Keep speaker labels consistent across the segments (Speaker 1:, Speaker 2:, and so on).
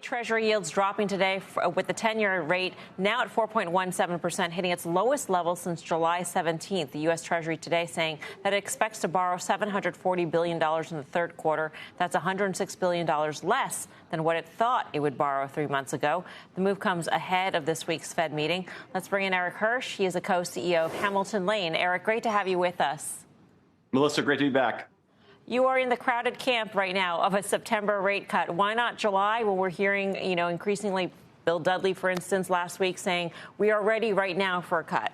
Speaker 1: Treasury yields dropping today with the 10-year rate now at 4.17%, hitting its lowest level since July 17th. The U.S. Treasury today saying that it expects to borrow $740 billion in the third quarter. That's $106 billion less than what it thought it would borrow 3 months ago. The move comes ahead of this week's Fed meeting. Let's bring in Eric Hirsch. He is a co-CEO of Hamilton Lane. Eric, great to have you with us.
Speaker 2: Melissa, great to be back.
Speaker 1: You are in the crowded camp right now of a September rate cut. Why not July when we're hearing, increasingly Bill Dudley, for instance, last week saying we are ready right now for a cut?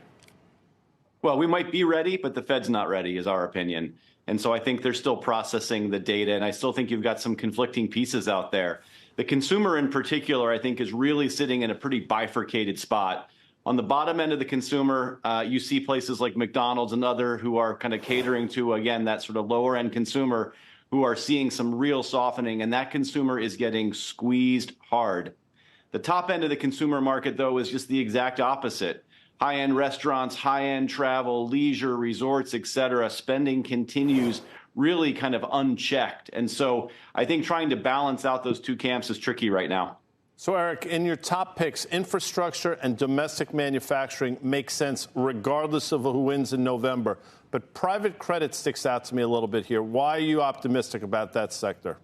Speaker 2: Well, we might be ready, but the Fed's not ready, is our opinion. And so I think they're still processing the data, and I still think you've got some conflicting pieces out there. The consumer in particular, I think, is really sitting in a pretty bifurcated spot. On the bottom end of the consumer, you see places like McDonald's and other who are kind of catering to, again, that sort of lower end consumer who are seeing some real softening, and that consumer is getting squeezed hard. The top end of the consumer market, though, is just the exact opposite. High-end restaurants, high-end travel, leisure, resorts, et cetera, spending continues really kind of unchecked. And so I think trying to balance out those two camps is tricky right now.
Speaker 3: So, Eric, in your top picks, infrastructure and domestic manufacturing make sense regardless of who wins in November. But private credit sticks out to me a little bit here. Why are you optimistic about that sector?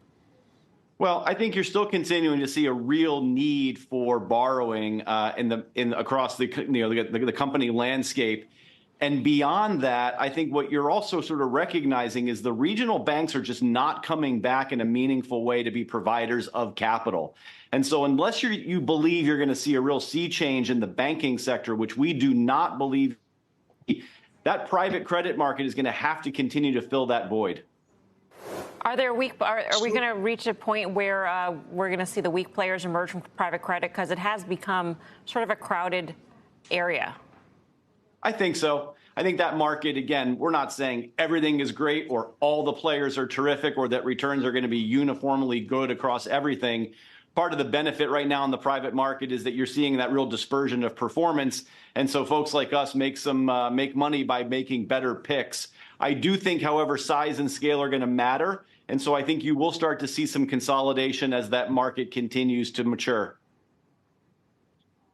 Speaker 2: Well, I think you're still continuing to see a real need for borrowing across the company landscape. And beyond that, I think what you're also sort of recognizing is the regional banks are just not coming back in a meaningful way to be providers of capital. And so unless you believe you're going to see a real sea change in the banking sector, which we do not believe, that private credit market is going to have to continue to fill that void.
Speaker 1: Are we going to reach a point where we're going to see the weak players emerge from private credit? Because it has become sort of a crowded area.
Speaker 2: I think so. I think that market, again, we're not saying everything is great or all the players are terrific or that returns are going to be uniformly good across everything. Part of the benefit right now in the private market is that you're seeing that real dispersion of performance. And so folks like us make money by making better picks. I do think, however, size and scale are going to matter. And so I think you will start to see some consolidation as that market continues to mature.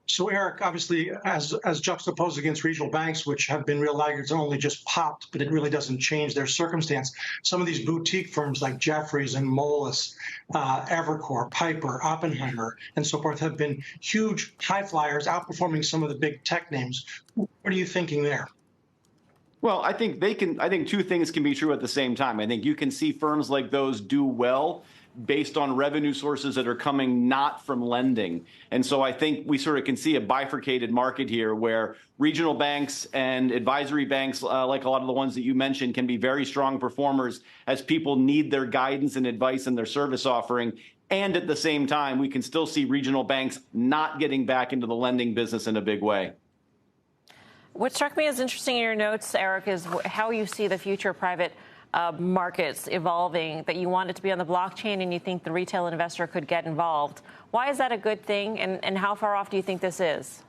Speaker 4: So, Eric, obviously, as juxtaposed against regional banks, which have been real laggards and only just popped, but it really doesn't change their circumstance. Some of these boutique firms like Jefferies and Moelis, Evercore, Piper, Oppenheimer, and so forth have been huge high flyers, outperforming some of the big tech names. What are you thinking there?
Speaker 2: Well, I think two things can be true at the same time. I think you can see firms like those do well based on revenue sources that are coming not from lending. And so I think we sort of can see a bifurcated market here where regional banks and advisory banks, like a lot of the ones that you mentioned, can be very strong performers as people need their guidance and advice and their service offering. And at the same time, we can still see regional banks not getting back into the lending business in a big way.
Speaker 1: What struck me as interesting in your notes, Eric, is how you see the future of private markets evolving, that you want it to be on the blockchain and you think the retail investor could get involved. Why is that a good thing, and how far off do you think this is?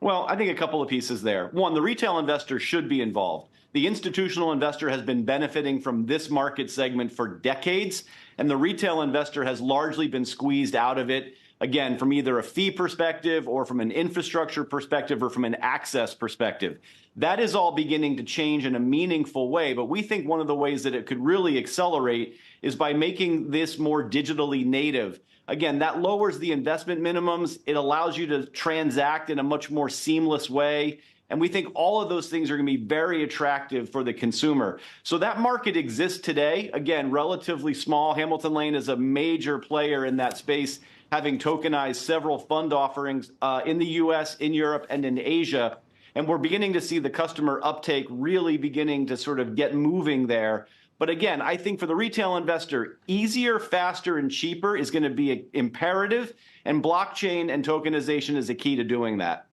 Speaker 2: Well, I think a couple of pieces there. One, the retail investor should be involved. The institutional investor has been benefiting from this market segment for decades, and the retail investor has largely been squeezed out of it, again, from either a fee perspective or from an infrastructure perspective or from an access perspective. That is all beginning to change in a meaningful way, but we think one of the ways that it could really accelerate is by making this more digitally native. Again, that lowers the investment minimums. It allows you to transact in a much more seamless way. And we think all of those things are going to be very attractive for the consumer. So that market exists today. Again, relatively small. Hamilton Lane is a major player in that space, having tokenized several fund offerings in the U.S., in Europe, and in Asia. And we're beginning to see the customer uptake really beginning to sort of get moving there. But again, I think for the retail investor, easier, faster, and cheaper is going to be imperative. And blockchain and tokenization is a key to doing that.